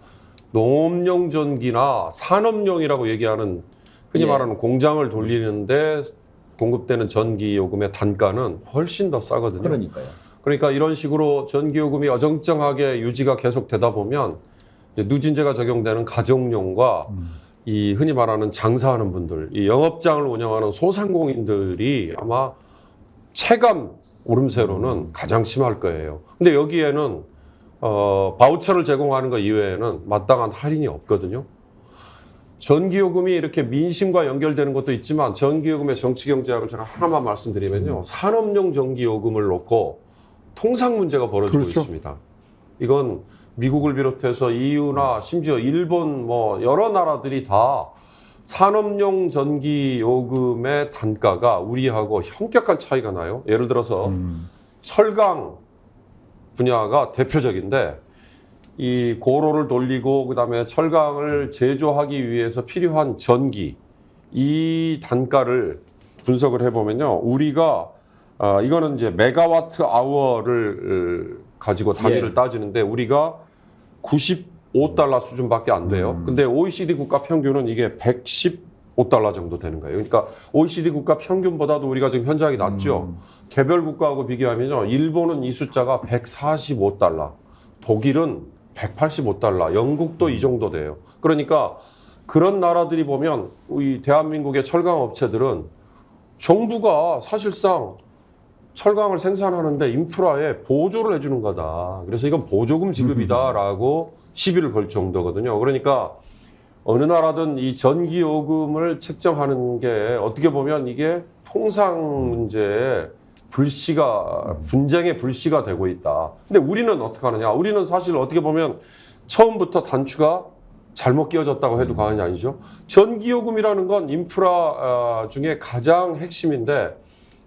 농업용 전기나 산업용이라고 얘기하는 흔히 예. 말하는 공장을 돌리는데 공급되는 전기 요금의 단가는 훨씬 더 싸거든요. 그러니까요. 그러니까 이런 식으로 전기 요금이 어정쩡하게 유지가 계속 되다 보면 이제 누진제가 적용되는 가정용과 이 흔히 말하는 장사하는 분들, 이 영업장을 운영하는 소상공인들이 아마 체감 오름세로는 가장 심할 거예요. 근데 여기에는 바우처를 제공하는 것 이외에는 마땅한 할인이 없거든요. 전기요금이 이렇게 민심과 연결되는 것도 있지만 전기요금의 정치경제학을 제가 하나만 말씀드리면요. 산업용 전기요금을 놓고 통상 문제가 벌어지고 그렇죠. 있습니다. 이건 미국을 비롯해서 EU나 심지어 일본 뭐 여러 나라들이 다 산업용 전기요금의 단가가 우리하고 현격한 차이가 나요. 예를 들어서 철강 분야가 대표적인데 이 고로를 돌리고 그다음에 철강을 제조하기 위해서 필요한 전기 이 단가를 분석을 해보면요 우리가 이거는 이제 메가와트 아워를 가지고 단위를 따지는데 우리가 95달러 수준밖에 안 돼요. 근데 OECD 국가 평균은 이게 115달러 정도 되는 거예요. 그러니까 OECD 국가 평균보다도 우리가 지금 현저하게 낮죠. 개별 국가하고 비교하면요 일본은 이 숫자가 145달러, 독일은 185달러, 영국도 이 정도 돼요. 그러니까 그런 나라들이 보면 우리 대한민국의 철강 업체들은 정부가 사실상 철강을 생산하는데 인프라에 보조를 해주는 거다. 그래서 이건 보조금 지급이다라고 시비를 걸 정도거든요. 그러니까 어느 나라든 이 전기요금을 책정하는 게 어떻게 보면 이게 통상 문제에 분쟁의 불씨가 되고 있다. 근데 우리는 어떻게 하느냐? 우리는 사실 어떻게 보면 처음부터 단추가 잘못 끼워졌다고 해도 과언이 아니죠. 전기요금이라는 건 인프라 중에 가장 핵심인데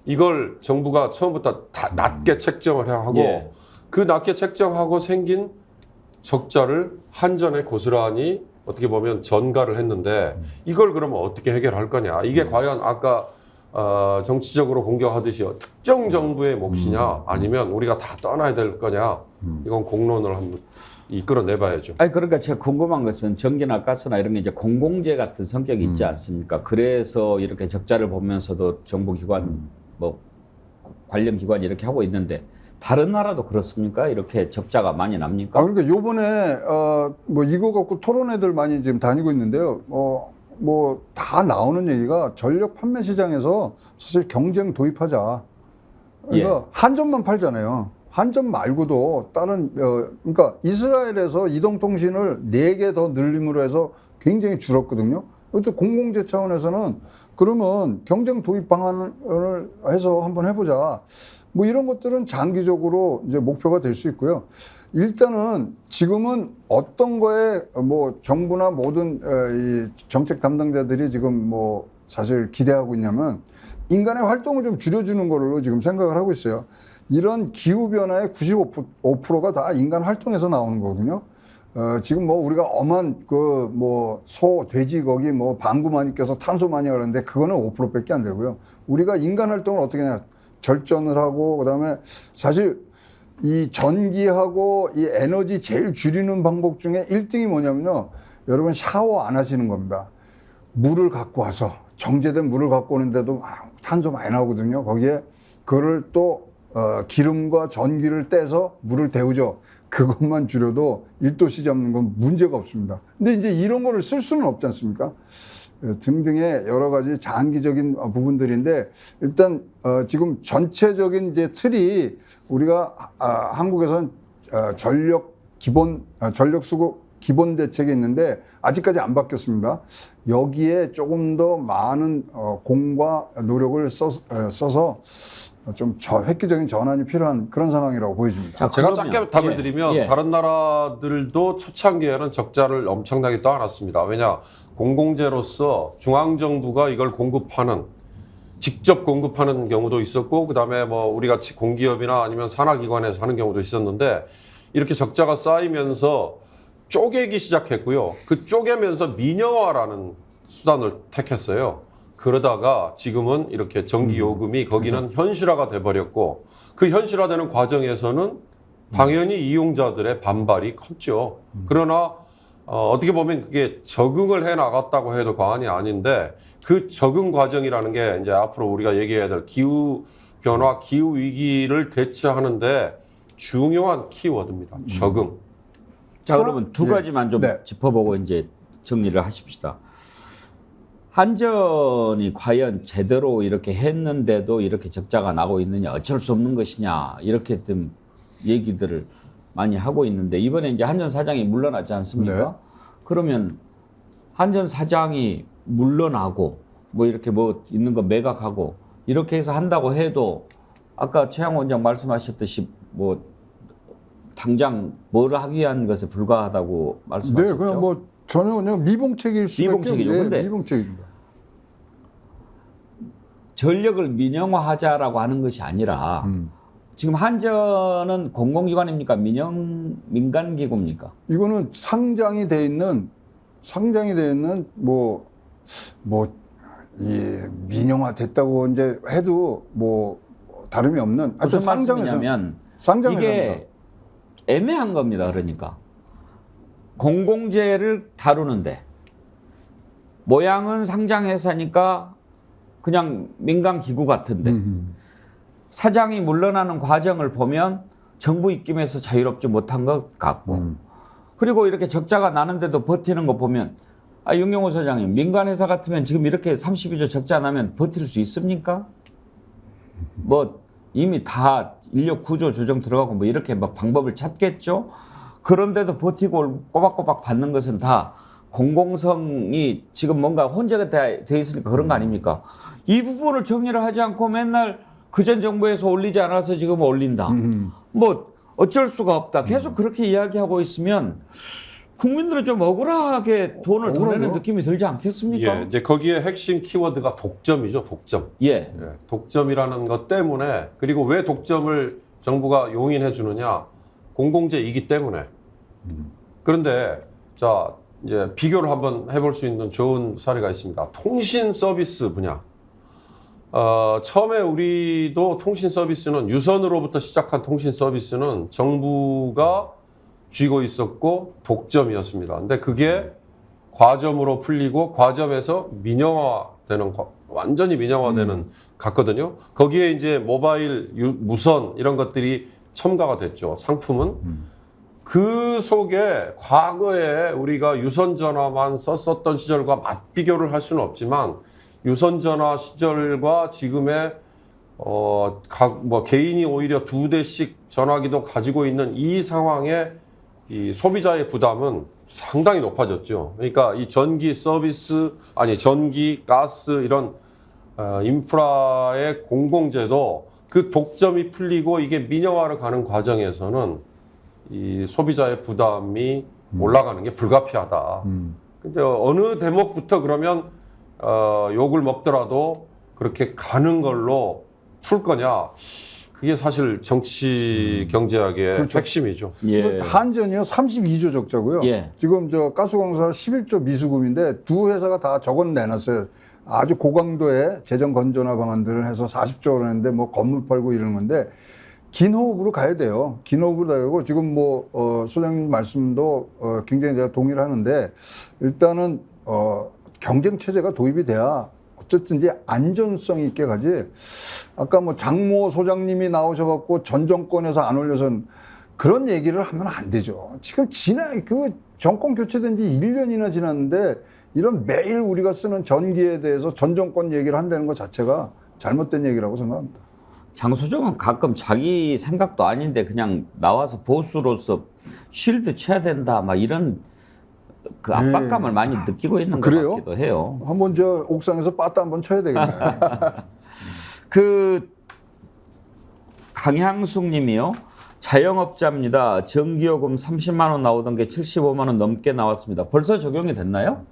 이걸 정부가 처음부터 다 낮게 책정을 하고 예. 그 낮게 책정하고 생긴 적자를 한전에 고스란히 어떻게 보면 전가를 했는데 이걸 그러면 어떻게 해결할 거냐? 이게 과연 아까 정치적으로 공격하듯이 특정 정부의 몫이냐 아니면 우리가 다 떠나야 될 거냐 이건 공론을 한번 이끌어내봐야죠. 아니 그러니까 제가 궁금한 것은 전기나 가스나 이런 게 이제 공공재 같은 성격이 있지 않습니까? 그래서 이렇게 적자를 보면서도 정부 기관 뭐 관련 기관이 이렇게 하고 있는데 다른 나라도 그렇습니까? 이렇게 적자가 많이 납니까? 그러니까 요번에 뭐 이거 갖고 토론회들 많이 지금 다니고 있는데요. 뭐 다 나오는 얘기가 전력 판매 시장에서 사실 경쟁 도입하자. 그러니까 한전만 팔잖아요. 한전 말고도 다른 그러니까 이스라엘에서 이동통신을 4개 더 늘림으로 해서 굉장히 줄었거든요. 또 공공재 차원에서는 그러면 경쟁 도입 방안을 해서 한번 해보자. 뭐 이런 것들은 장기적으로 이제 목표가 될 수 있고요. 일단은 지금은 어떤 거에 뭐 정부나 모든 이 정책 담당자들이 지금 뭐 사실 기대하고 있냐면 인간의 활동을 좀 줄여주는 걸로 지금 생각을 하고 있어요. 이런 기후변화의 95%가 다 인간 활동에서 나오는 거거든요. 지금 뭐 우리가 엄한 그 뭐 소, 돼지 거기 뭐 방구 많이 껴서 탄소 많이 가는데 그거는 5%밖에 안 되고요. 우리가 인간 활동을 어떻게 하냐. 절전을 하고 그다음에 사실 이 전기하고 이 에너지 제일 줄이는 방법 중에 1등이 뭐냐면요. 여러분 샤워 안 하시는 겁니다. 물을 갖고 와서 정제된 물을 갖고 오는데도 탄소 많이 나오거든요. 거기에 그거를 또 기름과 전기를 떼서 물을 데우죠. 그것만 줄여도 1도씨 잡는 건 문제가 없습니다. 근데 이제 이런 거를 쓸 수는 없지 않습니까? 등등의 여러 가지 장기적인 부분들인데 일단 지금 전체적인 이제 틀이 우리가 한국에서는 전력 수급 기본 대책이 있는데 아직까지 안 바뀌었습니다. 여기에 조금 더 많은 공과 노력을 써서 좀 획기적인 전환이 필요한 그런 상황이라고 보여집니다. 자, 제가 그러면, 짧게 답을 드리면 다른 나라들도 초창기에는 적자를 엄청나게 떠안았습니다. 왜냐? 공공재로서 중앙정부가 이걸 공급하는 직접 공급하는 경우도 있었고 그다음에 뭐 우리 같이 공기업이나 아니면 산하기관에서 하는 경우도 있었는데 이렇게 적자가 쌓이면서 쪼개기 시작했고요. 그 쪼개면서 민영화라는 수단을 택했어요. 그러다가 지금은 이렇게 전기요금이 거기는 현실화가 돼버렸고 그 현실화되는 과정에서는 당연히 이용자들의 반발이 컸죠. 그러나 어떻게 보면 그게 적응을 해 나갔다고 해도 과언이 아닌데 그 적응 과정이라는 게 이제 앞으로 우리가 얘기해야 될 기후 변화, 기후 위기를 대처하는데 중요한 키워드입니다. 적응. 자, 그러면 두 가지만 좀 짚어보고 이제 정리를 하십시다. 한전이 과연 제대로 이렇게 했는데도 이렇게 적자가 나고 있느냐, 어쩔 수 없는 것이냐, 이렇게 좀 얘기들을 많이 하고 있는데 이번에 이제 한전 사장이 물러났지 않습니까? 그러면 한전 사장이 물러나고 뭐 이렇게 뭐 있는 거 매각하고 이렇게 해서 한다고 해도 아까 최양 원장 말씀하셨듯이 뭐 당장 뭘 하기 위한 것에 불과하다고 말씀하셨죠? 네, 그냥 뭐 전혀 그냥 미봉책일 수밖에 미봉책이죠. 근데 미봉책입니다. 전력을 민영화하자라고 하는 것이 아니라 지금 한전은 공공기관입니까? 민간기구입니까? 이거는 상장이 돼 있는 이 민영화 됐다고 이제 해도 뭐 다름이 없는 무슨 말씀이냐면 이게 애매한 겁니다. 그러니까 공공재를 다루는데 모양은 상장회사니까 그냥 민간기구 같은데 사장이 물러나는 과정을 보면 정부 입김에서 자유롭지 못한 것 같고 그리고 이렇게 적자가 나는데도 버티는 거 보면 윤경호 사장님 민간회사 같으면 지금 이렇게 32조 적자 나면 버틸 수 있습니까? 뭐 이미 다 인력 구조 조정 들어가고 뭐 이렇게 막 방법을 찾겠죠. 그런데도 버티고 꼬박꼬박 받는 것은 다 공공성이 지금 뭔가 혼재가 돼 있으니까 그런 거 아닙니까? 이 부분을 정리를 하지 않고 맨날 그전 정부에서 올리지 않아서 지금 올린다. 뭐 어쩔 수가 없다. 계속 그렇게 이야기하고 있으면 국민들은 좀 억울하게 돈을 더 내는 느낌이 들지 않겠습니까? 예, 이제 거기에 핵심 키워드가 독점이죠. 독점. 예. 독점이라는 것 때문에 그리고 왜 독점을 정부가 용인해 주느냐? 공공재이기 때문에. 그런데 자 이제 비교를 한번 해볼 수 있는 좋은 사례가 있습니다. 통신 서비스 분야. 처음에 우리도 통신 서비스는 유선으로부터 시작한 통신 서비스는 정부가 쥐고 있었고 독점이었습니다. 근데 그게 과점으로 풀리고 과점에서 민영화되는 완전히 민영화되는 갔거든요. 거기에 이제 모바일, 무선 이런 것들이 첨가가 됐죠. 상품은. 그 속에 과거에 우리가 유선 전화만 썼었던 시절과 맞비교를 할 수는 없지만 유선 전화 시절과 지금의 개인이 오히려 2대씩 전화기도 가지고 있는 이 상황에 이 소비자의 부담은 상당히 높아졌죠. 그러니까 이 전기 서비스, 전기, 가스 이런 인프라의 공공재도 그 독점이 풀리고 이게 민영화로 가는 과정에서는 이 소비자의 부담이 올라가는 게 불가피하다. 근데 어느 대목부터 그러면 욕을 먹더라도 그렇게 가는 걸로 풀 거냐? 그게 사실 정치 경제학의 핵심이죠. 예. 한전이요 32조 적자고요. 예. 지금 저 가스공사 11조 미수금인데 두 회사가 다 저건 내놨어요. 아주 고강도의 재정 건전화 방안들을 해서 40조 원 했는데 뭐 건물 팔고 이러는 건데 긴 호흡으로 가야 돼요. 긴 호흡으로 가고 지금 뭐 소장님 말씀도 굉장히 제가 동의를 하는데 일단은 경쟁 체제가 도입이 돼야 어쨌든 이제 안전성 있게 가지. 아까 뭐 장모 소장님이 나오셔갖고 전 정권에서 안 올려선 그런 얘기를 하면 안 되죠. 지금 그 정권 교체된 지 1년이나 지났는데 이런 매일 우리가 쓰는 전기에 대해서 전 정권 얘기를 한다는 것 자체가 잘못된 얘기라고 생각합니다. 장소정은 가끔 자기 생각도 아닌데 그냥 나와서 보수로서 쉴드 쳐야 된다 막 이런 그 압박감을 많이 느끼고 있는 것 그래요? 같기도 해요. 한번 저 옥상에서 빠따 한번 쳐야 되겠네요. 그 강향숙 님이요. 자영업자입니다. 전기요금 30만 원 나오던 게 75만 원 넘게 나왔습니다. 벌써 적용이 됐나요?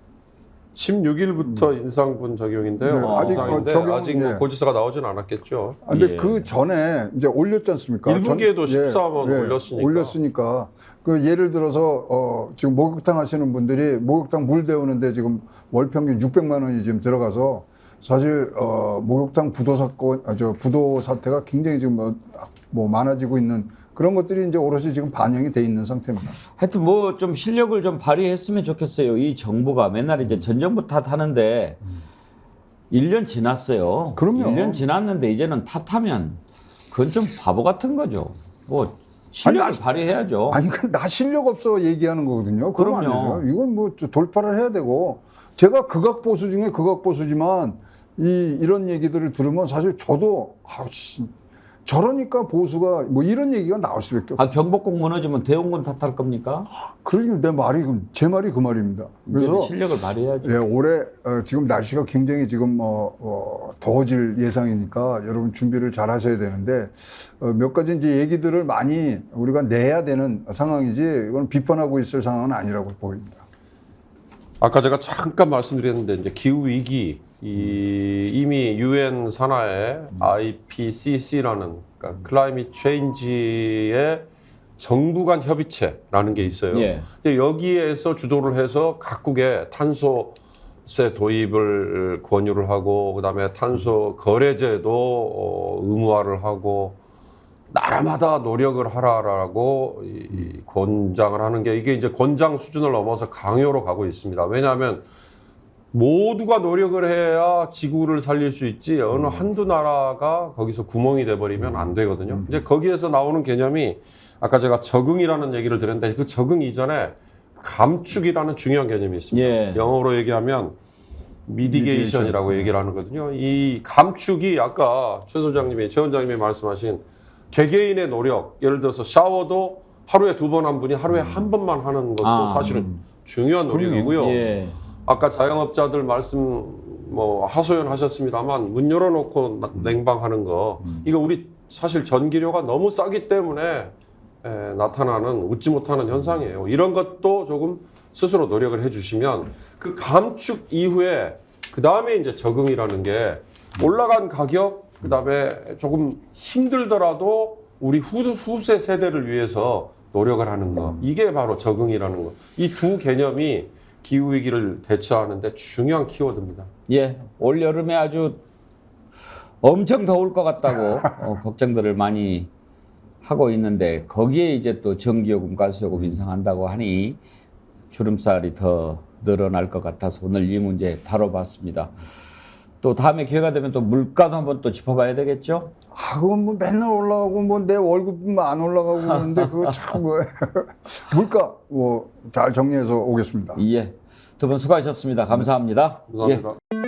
16일부터 인상분 적용인데요. 네, 아직 아직 뭐 고지서가 나오진 않았겠죠. 근데 예. 그 전에 이제 올렸지 않습니까? 1분기에도 14만 원 올렸으니까. 그 예를 들어서 지금 목욕탕 하시는 분들이 목욕탕 물 데우는데 지금 월 평균 600만 원이 지금 들어가서 사실 목욕탕 부도 사태가 굉장히 지금 뭐 많아지고 있는 그런 것들이 이제 오롯이 지금 반영이 돼 있는 상태입니다. 하여튼 뭐 좀 실력을 좀 발휘했으면 좋겠어요. 이 정부가 맨날 이제 전 정부 탓하는데 1년 지났어요. 그럼요. 1년 지났는데 이제는 탓하면 그건 좀 바보 같은 거죠. 뭐 실력을 발휘해야죠. 아니, 나 실력 없어 얘기하는 거거든요. 그러면 안 그럼요. 되죠. 이건 뭐 돌파를 해야 되고 제가 극악보수 중에 극악보수지만 이런 얘기들을 들으면 사실 저도 저러니까 보수가 뭐 이런 얘기가 나올 수밖에 없어요. 경복궁 무너지면 대원군 탓할 겁니까? 그러니까 제 말이 그 말입니다. 그래서 실력을 발휘해야죠. 예, 올해 지금 날씨가 굉장히 지금 더워질 예상이니까 여러분 준비를 잘 하셔야 되는데 몇 가지 이제 얘기들을 많이 우리가 내야 되는 상황이지 이건 비판하고 있을 상황은 아니라고 보입니다. 아까 제가 잠깐 말씀드렸는데 이제 기후 위기 이미 유엔 산하의 IPCC라는 그러니까 클라이밋 체인지의 정부 간 협의체라는 게 있어요. 예. 근데 여기에서 주도를 해서 각국의 탄소세 도입을 권유를 하고 그다음에 탄소 거래제도 의무화를 하고 나라마다 노력을 하라라고 권장을 하는 게 이게 이제 권장 수준을 넘어서 강요로 가고 있습니다. 왜냐하면 모두가 노력을 해야 지구를 살릴 수 있지 어느 한두 나라가 거기서 구멍이 돼버리면 안 되거든요. 이제 거기에서 나오는 개념이 아까 제가 적응이라는 얘기를 드렸는데 그 적응 이전에 감축이라는 중요한 개념이 있습니다. 예. 영어로 얘기하면 미디게이션이라고 얘기를 하는 거거든요. 이 감축이 아까 최 원장님이 말씀하신 개개인의 노력, 예를 들어서 샤워도 하루에 2번 한 분이 하루에 한 번만 하는 것도 사실은 중요한 노력이고요. 예. 아까 자영업자들 말씀 뭐 하소연하셨습니다만 문 열어놓고 냉방하는 거 이거 우리 사실 전기료가 너무 싸기 때문에 나타나는 웃지 못하는 현상이에요. 이런 것도 조금 스스로 노력을 해주시면 그 감축 이후에 그 다음에 이제 적응이라는 게 올라간 가격 그 다음에 조금 힘들더라도 우리 후세 세대를 위해서 노력을 하는 거 이게 바로 적응이라는 거. 이 두 개념이 기후위기를 대처하는데 중요한 키워드입니다. 예, 올 여름에 아주 엄청 더울 것 같다고 걱정들을 많이 하고 있는데 거기에 이제 또 전기요금, 가스요금 인상한다고 하니 주름살이 더 늘어날 것 같아서 오늘 이 문제 다뤄봤습니다. 또 다음에 기회가 되면 또 물가도 한번 또 짚어봐야 되겠죠? 그건 뭐 맨날 올라가고 뭐 내 월급만 안 올라가고 그러는데 그거 참 물가 뭐 잘 정리해서 오겠습니다. 예, 두 분 수고하셨습니다. 감사합니다. 감사합니다. 예.